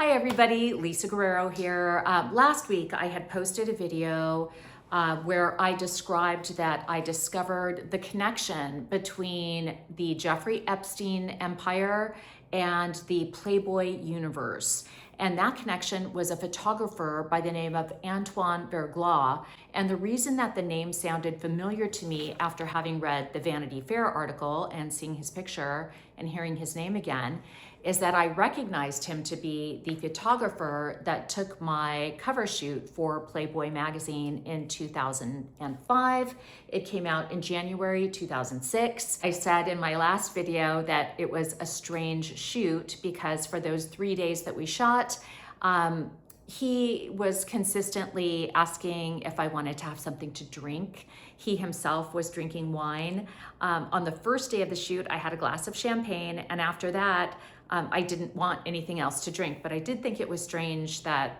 Hi everybody, Lisa Guerrero here. Last week I had posted a video where I described that I discovered the connection between the Jeffrey Epstein empire and the Playboy universe. And that connection was a photographer by the name of Antoine Verglas. And the reason that the name sounded familiar to me after having read the Vanity Fair article and seeing his picture and hearing his name again is that I recognized him to be the photographer that took my cover shoot for Playboy magazine in 2005. It came out in January 2006. I said in my last video that it was a strange shoot because for those 3 days that we shot, he was consistently asking if I wanted to have something to drink. He himself was drinking wine. On the first day of the shoot, I had a glass of champagne, and after that, I didn't want anything else to drink, but I did think it was strange that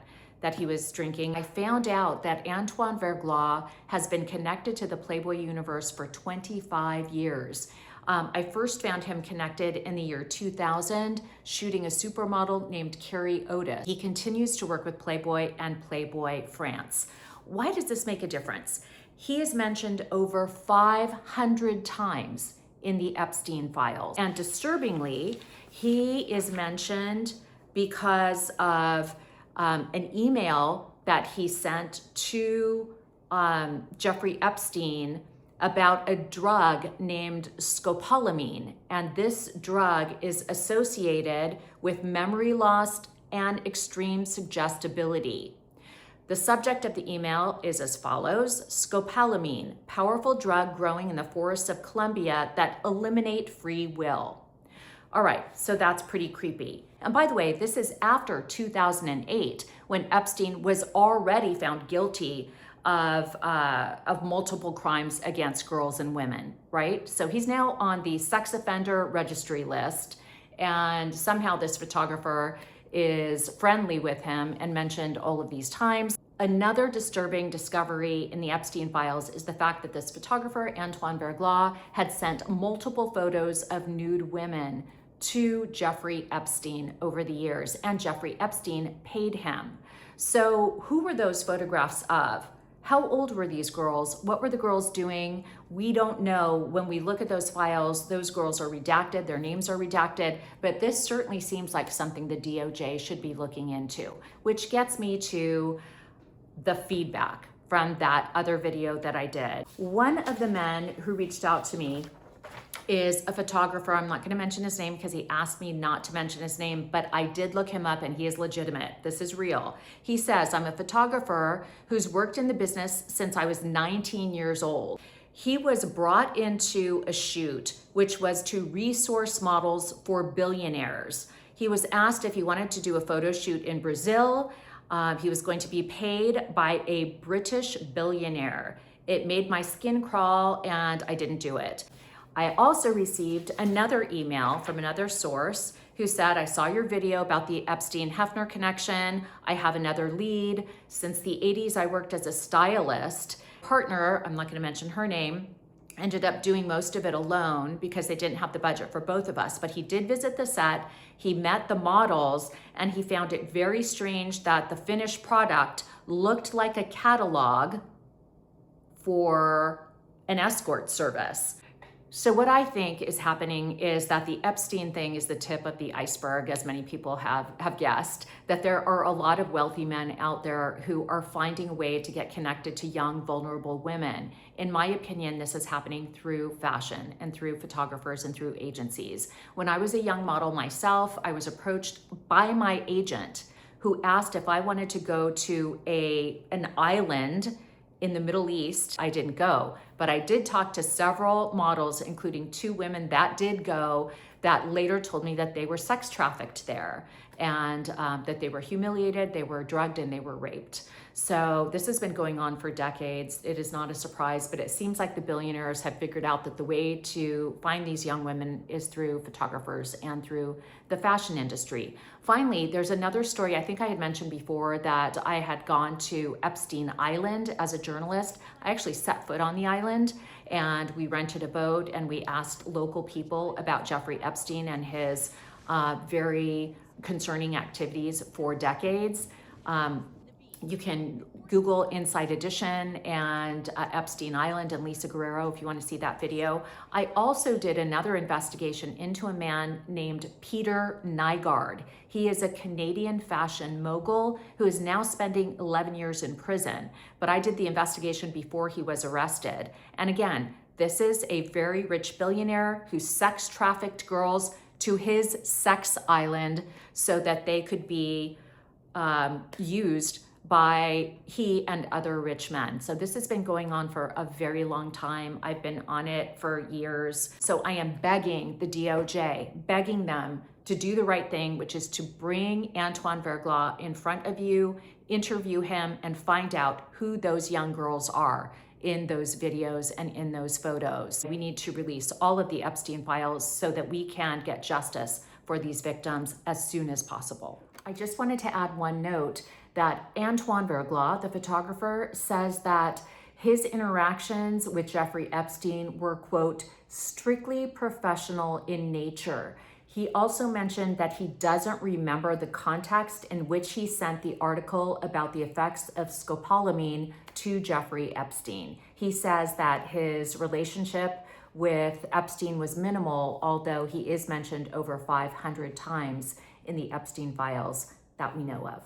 he was drinking. I found out that Antoine Verglas has been connected to the Playboy universe for 25 years. I first found him connected in the year 2000, shooting a supermodel named Carrie Otis. He continues to work with Playboy and Playboy France. Why does this make a difference? He is mentioned over 500 times in the Epstein files. And disturbingly, he is mentioned because of an email that he sent to Jeffrey Epstein about a drug named scopolamine. And this drug is associated with memory loss and extreme suggestibility. The subject of the email is as follows: scopolamine, powerful drug growing in the forests of Colombia that eliminate free will. All right, so that's pretty creepy. And by the way, this is after 2008, when Epstein was already found guilty of multiple crimes against girls and women, right? So he's now on the sex offender registry list, and somehow this photographer is friendly with him and mentioned all of these times. Another disturbing discovery in the Epstein files is the fact that this photographer, Antoine Verglas, had sent multiple photos of nude women to Jeffrey Epstein over the years, and Jeffrey Epstein paid him. So who were those photographs of? How old were these girls? What were the girls doing? We don't know. When we look at those files, those girls are redacted, their names are redacted, but this certainly seems like something the DOJ should be looking into, which gets me to the feedback from that other video that I did. One of the men who reached out to me is a photographer. I'm not going to mention his name because he asked me not to mention his name, but I did look him up and he is legitimate. This is real. He says, I'm a photographer who's worked in the business since I was 19 years old. He was brought into a shoot, which was to resource models for billionaires. He was asked if he wanted to do a photo shoot in Brazil. He was going to be paid by a British billionaire. It made my skin crawl and I didn't do it. I also received another email from another source who said, I saw your video about the Epstein-Hefner connection. I have another lead. Since the 80s, I worked as a stylist. Partner, I'm not going to mention her name, ended up doing most of it alone because they didn't have the budget for both of us. But he did visit the set, he met the models, and he found it very strange that the finished product looked like a catalog for an escort service. So what I think is happening is that the Epstein thing is the tip of the iceberg, as many people have guessed, that there are a lot of wealthy men out there who are finding a way to get connected to young, vulnerable women. In my opinion, this is happening through fashion and through photographers and through agencies. When I was a young model myself, I was approached by my agent who asked if I wanted to go to an island in the Middle East. I didn't go, but I did talk to several models, including 2 women that did go, that later told me that they were sex trafficked there and that they were humiliated, they were drugged, and they were raped. So this has been going on for decades. It is not a surprise, but it seems like the billionaires have figured out that the way to find these young women is through photographers and through the fashion industry. Finally, there's another story I think I had mentioned before that I had gone to Epstein Island as a journalist. I actually set foot on the island and we rented a boat and we asked local people about Jeffrey Epstein and his very concerning activities for decades. You can Google Inside Edition and Epstein Island and Lisa Guerrero if you want to see that video. I also did another investigation into a man named Peter Nygaard. He is a Canadian fashion mogul who is now spending 11 years in prison. But I did the investigation before he was arrested. And again, this is a very rich billionaire who sex trafficked girls to his sex island so that they could be used by he and other rich men. So this has been going on for a very long time. I've been on it for years. So I am begging the DOJ, begging them to do the right thing, which is to bring Antoine Verglas in front of you, interview him, and find out who those young girls are in those videos and in those photos. We need to release all of the Epstein files so that we can get justice for these victims as soon as possible. I just wanted to add one note that Antoine Verglas, the photographer, says that his interactions with Jeffrey Epstein were, quote, strictly professional in nature. He also mentioned that he doesn't remember the context in which he sent the article about the effects of scopolamine to Jeffrey Epstein. He says that his relationship with Epstein was minimal, although he is mentioned over 500 times in the Epstein files that we know of.